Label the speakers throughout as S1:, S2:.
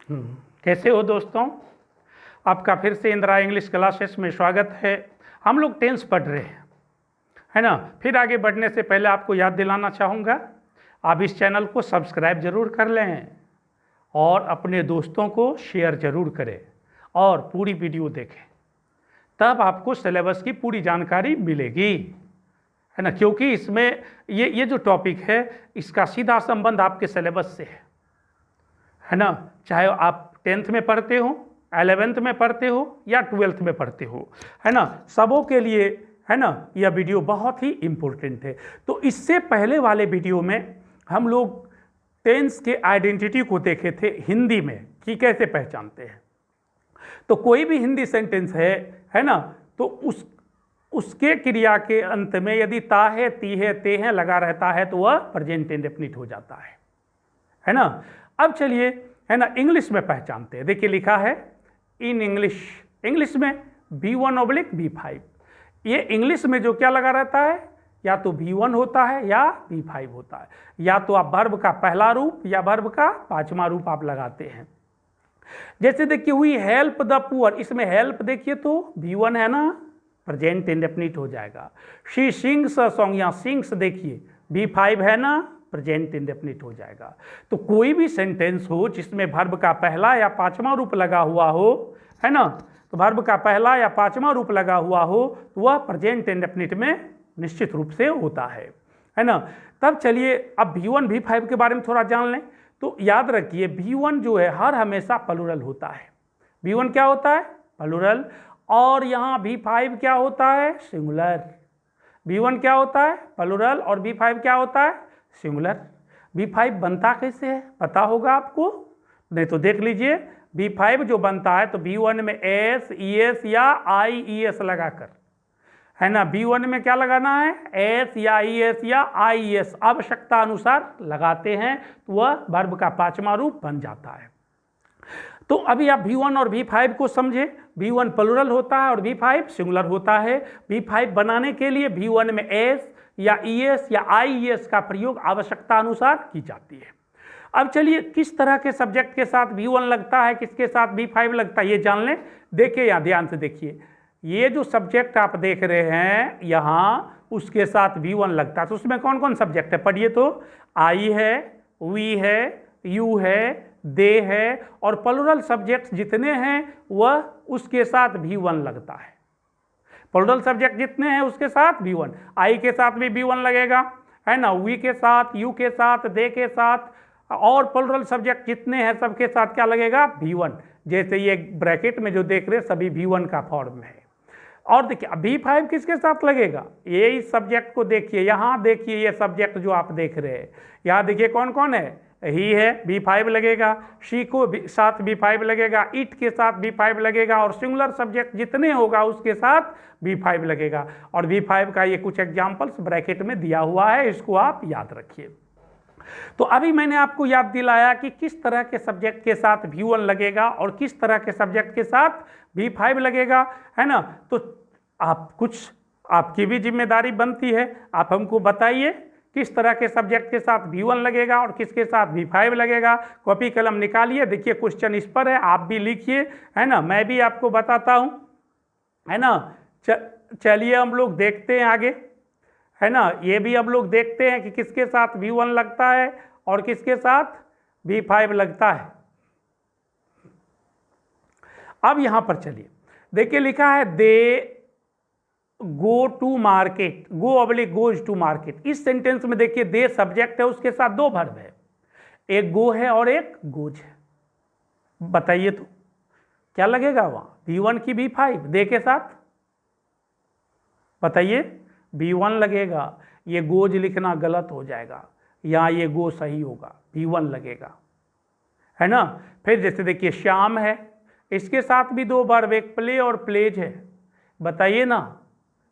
S1: कैसे हो दोस्तों। आपका फिर से इंदिरा इंग्लिश क्लासेस में स्वागत है। हम लोग टेंस पढ़ रहे हैं, है ना। फिर आगे बढ़ने से पहले आपको याद दिलाना चाहूँगा, आप इस चैनल को सब्सक्राइब जरूर कर लें और अपने दोस्तों को शेयर जरूर करें और पूरी वीडियो देखें, तब आपको सिलेबस की पूरी जानकारी मिलेगी, है ना। क्योंकि इसमें ये जो टॉपिक है इसका सीधा संबंध आपके सिलेबस से है ना। चाहे आप 10th में पढ़ते हो, 11th में पढ़ते हो या 12th में पढ़ते हो, है ना, सबों के लिए, है ना, यह वीडियो बहुत ही इम्पोर्टेंट है। तो इससे पहले वाले वीडियो में हम लोग टेंस के आइडेंटिटी को देखे थे हिंदी में कि कैसे पहचानते हैं। तो कोई भी हिंदी सेंटेंस है ना, तो उसके क्रिया के अंत में यदि ता है, ती है, ते है लगा रहता है तो वह प्रेजेंट इंडेफिनिट हो जाता है ना। अब चलिए, है ना, इंग्लिश में पहचानते हैं। देखिए लिखा है इन इंग्लिश में B1/B5। ये इंग्लिश में जो क्या लगा रहता है, या तो B1 होता है या B5 होता है, या तो आप वर्ब का पहला रूप या वर्ब का पांचवा रूप आप लगाते हैं। जैसे देखिए हुई हेल्प द पुअर, इसमें हेल्प देखिए तो B1 है ना, प्रेजेंट इंडेफिनिट हो जाएगा। शी सिंग्स अ सॉन्ग, या सिंग्स देखिए B5 है ना, प्रेजेंट इंडेफिनिट हो जाएगा। तो कोई भी सेंटेंस हो जिसमें वर्ब का पहला या पांचवा रूप लगा हुआ हो, है ना, तो वर्ब का पहला या पांचवा रूप लगा हुआ हो तो वह प्रेजेंट इंडेफिनिट में निश्चित रूप से होता है ना। तब चलिए अब B1 B5 के बारे में थोड़ा जान लें। तो याद रखिए B1 जो है हर हमेशा प्लूरल होता है। B1 क्या होता है, प्लूरल, और यहाँ B5 क्या होता है, सिंगुलर। B1 क्या होता है, प्लूरल, और B5 क्या होता है, सिंगुलर। B5 बनता कैसे है पता होगा आपको, नहीं तो देख लीजिए। B5 जो बनता है तो B1 में S, ES या IES लगाकर, है ना। B1 में क्या लगाना है, S या ES या IES आवश्यकता अनुसार लगाते हैं तो वह वर्ब का पांचवा रूप बन जाता है। तो अभी आप B1 और B5 को समझे। B1 प्लूरल होता है और B5 सिंगुलर होता है। B5 बनाने के लिए B1 में S या ES या IES का प्रयोग आवश्यकता अनुसार की जाती है। अब चलिए किस तरह के सब्जेक्ट के साथ B1 लगता है, किसके साथ B5 लगता है, ये जान लें। देखिए यहाँ ध्यान से देखिए, ये जो सब्जेक्ट आप देख रहे हैं यहाँ, उसके साथ B1 लगता है। तो उसमें कौन कौन सब्जेक्ट है पढ़िए तो, आई है, वी है, यू है, दे है, और प्लूरल सब्जेक्ट जितने हैं वह उसके साथ B1 लगता है। प्लूरल सब्जेक्ट जितने हैं उसके साथ B1, आई के साथ भी B1 लगेगा, है ना, वी के साथ, यू के साथ, दे के साथ, और प्लूरल सब्जेक्ट जितने हैं सबके साथ क्या लगेगा, B1। जैसे ये ब्रैकेट में जो देख रहे हैं सभी B1 का फॉर्म है। और देखिए B5 किसके साथ लगेगा, ये इस सब्जेक्ट को देखिए, यहाँ देखिए ये सब्जेक्ट जो आप देख रहे हैं, यहाँ देखिए कौन कौन है, ही है, B5 लगेगा, शी को साथ B5 लगेगा, इट के साथ B5 लगेगा, और सिंगुलर सब्जेक्ट जितने होगा उसके साथ B5 लगेगा। और B5 का ये कुछ एग्जाम्पल्स ब्रैकेट में दिया हुआ है, इसको आप याद रखिए। तो अभी मैंने आपको याद दिलाया कि किस तरह के सब्जेक्ट के साथ B1 लगेगा और किस तरह के सब्जेक्ट के साथ B5 लगेगा, है ना। तो आप कुछ, आपकी भी जिम्मेदारी बनती है, आप हमको बताइए किस तरह के सब्जेक्ट के साथ B1 लगेगा और किसके साथ B5 लगेगा। कॉपी कलम निकालिए, देखिए क्वेश्चन इस पर है, आप भी लिखिए, है ना, मैं भी आपको बताता हूँ, है ना। चलिए हम लोग देखते हैं आगे, है ना। ये भी हम लोग देखते हैं कि किसके साथ B1 लगता है और किसके साथ B5 लगता है। अब यहां पर चलिए, देखिए लिखा है they go to market, goes to market. इस सेंटेंस में देखिए दे सब्जेक्ट है, उसके साथ दो वर्ब है, एक गो है और एक गोज है। बताइए तो क्या लगेगा वहां, B1 की B5 दे के साथ, बताइए B1 लगेगा। ये गोज लिखना गलत हो जाएगा, यहाँ ये गो सही होगा, B1 लगेगा, है ना। फिर जैसे देखिए श्याम है, इसके साथ भी दो वर्ब, एक प्ले और प्लेज है, बताइए ना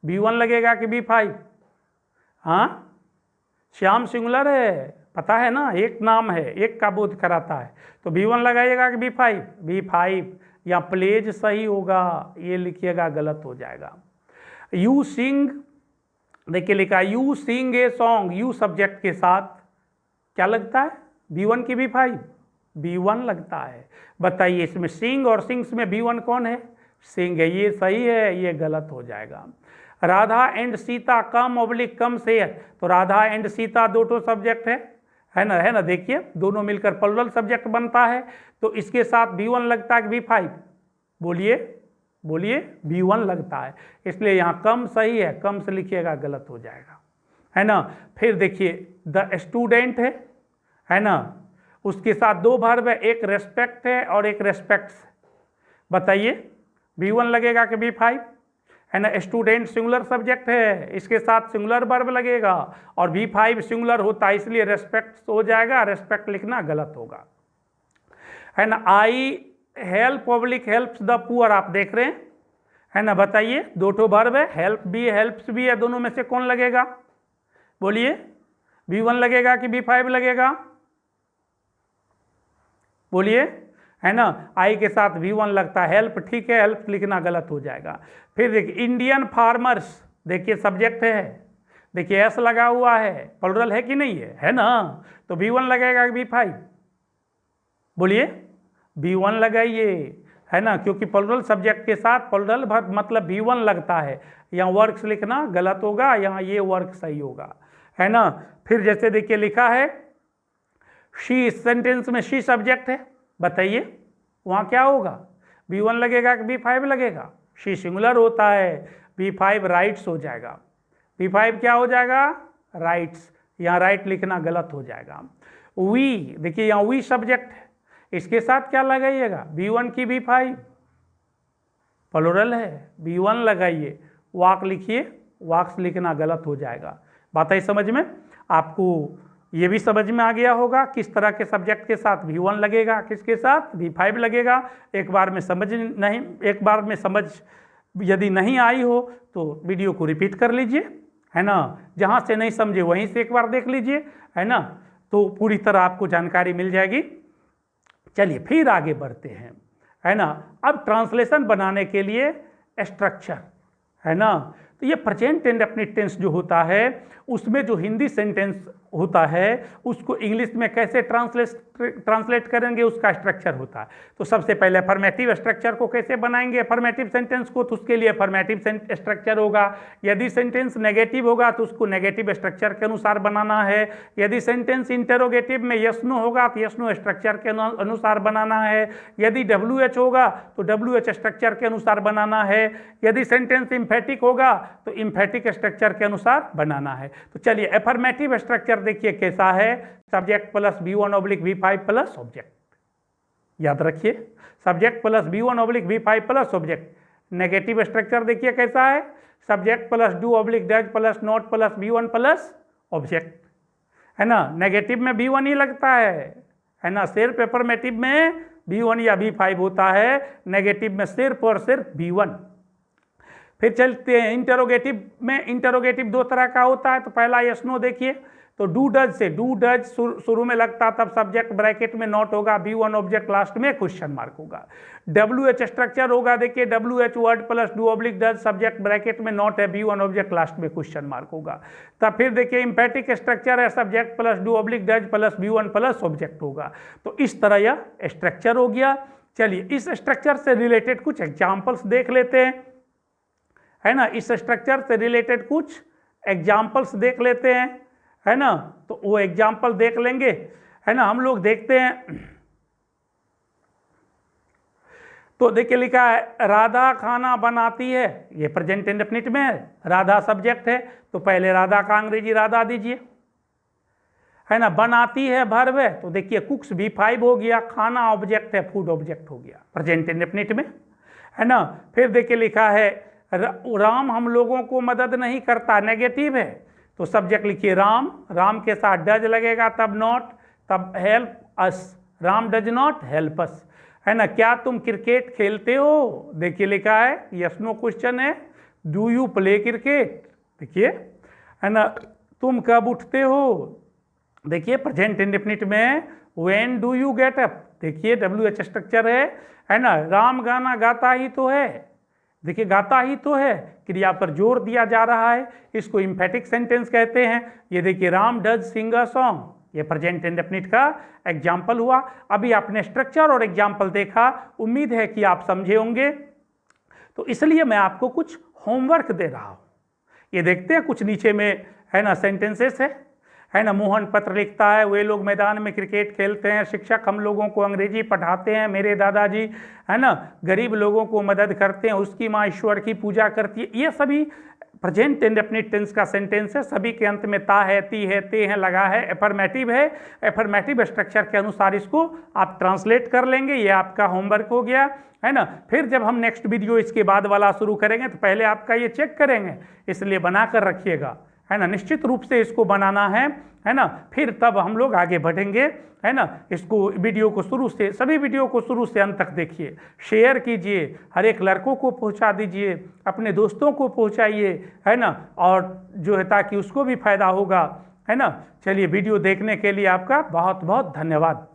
S1: B1 लगेगा कि B5। हाँ, श्याम सिंगुलर है, पता है ना, एक नाम है, एक का बोध कराता है, तो B1 लगाइएगा कि B5, B5। या प्लेज सही होगा, ये लिखिएगा गलत हो जाएगा। यू सिंग, देखिए लिखा you sing a song, you subject के साथ क्या लगता है, B1 की B5, B1 लगता है। बताइए इसमें सिंग और सिंग्स में B1 कौन है? सिंग है। ये सही है, ये गलत हो जाएगा। Radha and Sita come oblique come से है, तो राधा एंड सीता दो तो सब्जेक्ट है ना, देखिए दोनों मिलकर प्लुरल सब्जेक्ट बनता है, तो इसके साथ B1 लगता है कि B5? बोलिए B1 लगता है, इसलिए यहाँ कम सही है, कम से लिखिएगा, गलत हो जाएगा, है ना। फिर देखिए द स्टूडेंट है ना, उसके साथ दो वर्ब है, एक रेस्पेक्ट है और एक रेस्पेक्ट्स। बताइए B1 लगेगा कि B5? है ना, स्टूडेंट सिंगुलर सब्जेक्ट है, इसके साथ सिंगुलर वर्ब लगेगा और B5 सिंगुलर होता है, इसलिए रेस्पेक्ट हो जाएगा, रेस्पेक्ट लिखना गलत होगा, है ना। I help public helps the poor, आप देख रहे हैं, है ना। बताइए दो ठो वर्ब है, हेल्प भी हेल्प्स भी है, दोनों में से कौन लगेगा? बोलिए B1 लगेगा कि B5 लगेगा? बोलिए, है ना। आई के साथ V1 लगता है, हेल्प ठीक है, हेल्प लिखना गलत हो जाएगा। फिर देखिए इंडियन फार्मर्स, देखिए सब्जेक्ट है, देखिए एस लगा हुआ है, प्लुरल है कि नहीं है ना, तो B1 लगेगा कि B5? बोलिए B1 लगाइए, है ना, क्योंकि प्लुरल सब्जेक्ट के साथ प्लुरल मतलब B1 लगता है। यहाँ वर्क्स लिखना गलत होगा, यहाँ ये वर्क सही होगा, है ना। फिर जैसे देखिए लिखा है शी, सेंटेंस में शी सब्जेक्ट है, बताइए वहाँ क्या होगा? B1 लगेगा कि B5 लगेगा? शी सिंगुलर होता है, B5 राइट्स हो जाएगा। B5 क्या हो जाएगा? राइट्स, यहाँ राइट लिखना गलत हो जाएगा। वी, देखिए यहाँ वी सब्जेक्ट है, इसके साथ क्या लगाइएगा? B1 की B5? प्लुरल है, B1 लगाइए। वाक लिखिए, वाक्स लिखना गलत हो जाएगा। बात है समझ में? आपको ये भी समझ में आ गया होगा किस तरह के सब्जेक्ट के साथ B1 लगेगा, किसके साथ B5 लगेगा। एक बार में समझ यदि नहीं आई हो तो वीडियो को रिपीट कर लीजिए, है ना। जहाँ से नहीं समझे वहीं से एक बार देख लीजिए, है ना, तो पूरी तरह आपको जानकारी मिल जाएगी। चलिए फिर आगे बढ़ते हैं, है ना। अब ट्रांसलेशन बनाने के लिए स्ट्रक्चर, है ना, तो ये प्रेजेंट इंडेफिनिट टेंस जो होता है उसमें जो हिंदी सेंटेंस होता है उसको इंग्लिश में कैसे ट्रांसलेट करेंगे, उसका स्ट्रक्चर होता है। तो सबसे पहले अफर्मेटिव स्ट्रक्चर को कैसे बनाएंगे अफर्मेटिव सेंटेंस को, तो उसके लिए अफर्मेटिव स्ट्रक्चर होगा। यदि सेंटेंस नेगेटिव होगा तो उसको नेगेटिव स्ट्रक्चर के अनुसार बनाना है। यदि सेंटेंस इंटरोगेटिव में यस नो होगा तो यस नो स्ट्रक्चर के अनुसार बनाना है। यदि WH होगा तो WH स्ट्रक्चर के अनुसार बनाना है। यदि सेंटेंस इम्फेटिक होगा तो इम्फेटिक स्ट्रक्चर के अनुसार बनाना है। तो चलिए अफर्मेटिव स्ट्रक्चर देखिए कैसा है, subject plus B1 oblique B5 plus object. याद रखिए subject plus B1 oblique B5 plus object. Negative structure देखिए कैसा है, subject plus do oblique does plus not plus B1 plus object, है ना। नेगेटिव में B1 ही लगता है ना। सिर्फ अफर्मेटिव में B1 या B5 होता है, नेगेटिव में सिर्फ और सिर्फ B1। फिर चलते हैं इंटरोगेटिव में। इंटरोगेटिव दो तरह का होता है, तो पहला यस नो देखिए, तो डू डज से, डू डज शुरू में लगता तब सब्जेक्ट ब्रैकेट में नॉट होगा, B1 ऑब्जेक्ट लास्ट में क्वेश्चन मार्क होगा। WH स्ट्रक्चर होगा, देखिए WH word plus do oblique does subject bracket में नॉट है, B1 ऑब्जेक्ट लास्ट में क्वेश्चन मार्क होगा। तब फिर देखिए इम्फेटिक स्ट्रक्चर है, subject plus do oblique does plus B1 plus object होगा। तो इस तरह यह स्ट्रक्चर हो गया। चलिए इस स्ट्रक्चर से रिलेटेड कुछ एग्जाम्पल्स देख लेते हैं, है ना। इस स्ट्रक्चर से रिलेटेड कुछ एग्जाम्पल्स देख लेते हैं, है ना। तो वो एग्जाम्पल देख लेंगे, है ना। हम लोग देखते हैं, तो देखिए लिखा है राधा खाना बनाती है, ये प्रेजेंट इंडेफिनिट में है, राधा सब्जेक्ट है, तो पहले राधा का अंग्रेजी राधा दीजिए, है ना। बनाती है वर्ब है, तो देखिए कुक्स B5 हो गया, खाना ऑब्जेक्ट है, फूड ऑब्जेक्ट हो गया प्रेजेंट इंडेफिनिट में, है ना। फिर देखिए लिखा है राम हम लोगों को मदद नहीं करता, नेगेटिव है, तो सब्जेक्ट लिखिए राम, राम के साथ डज लगेगा तब नॉट, तब help us, Ram does not help us, है ना। क्या तुम क्रिकेट खेलते हो, देखिए लिखा है यस नो क्वेश्चन है, डू यू प्ले क्रिकेट, देखिए, है ना। तुम कब उठते हो, देखिए प्रेजेंट इंडेफिनिट में when do you get up, देखिए WH स्ट्रक्चर है ना। राम गाना गाता ही तो है, देखिए गाता ही तो है, क्रिया पर जोर दिया जा रहा है, इसको इम्फेटिक सेंटेंस कहते हैं। ये देखिए Ram does sing a song, ये प्रेजेंट इंडेफिनिट का एग्जाम्पल हुआ। अभी आपने स्ट्रक्चर और एग्जाम्पल देखा, उम्मीद है कि आप समझे होंगे। तो इसलिए मैं आपको कुछ होमवर्क दे रहा हूँ। ये देखते हैं कुछ नीचे में है ना सेंटेंसेस है ना। मोहन पत्र लिखता है, वे लोग मैदान में क्रिकेट खेलते हैं, शिक्षक हम लोगों को अंग्रेजी पढ़ाते हैं, मेरे दादाजी है ना गरीब लोगों को मदद करते हैं, उसकी माँ ईश्वर की पूजा करती है। ये सभी प्रेजेंट इंडेफिनिट टेंस का सेंटेंस है। सभी के अंत में ता है, ती है, ते है लगा है, एफर्मेटिव है। एफर्मेटिव स्ट्रक्चर के अनुसार इसको आप ट्रांसलेट कर लेंगे। ये आपका होमवर्क हो गया है ना। फिर जब हम नेक्स्ट वीडियो इसके बाद वाला शुरू करेंगे तो पहले आपका ये चेक करेंगे, इसलिए बना कर रखिएगा है ना। निश्चित रूप से इसको बनाना है ना। फिर तब हम लोग आगे बढ़ेंगे है ना। इसको वीडियो को शुरू से, सभी वीडियो को शुरू से अंत तक देखिए, शेयर कीजिए, हर एक लड़कों को पहुंचा दीजिए, अपने दोस्तों को पहुंचाइए है ना। और जो है ताकि उसको भी फायदा होगा है ना। चलिए, वीडियो देखने के लिए आपका बहुत बहुत धन्यवाद।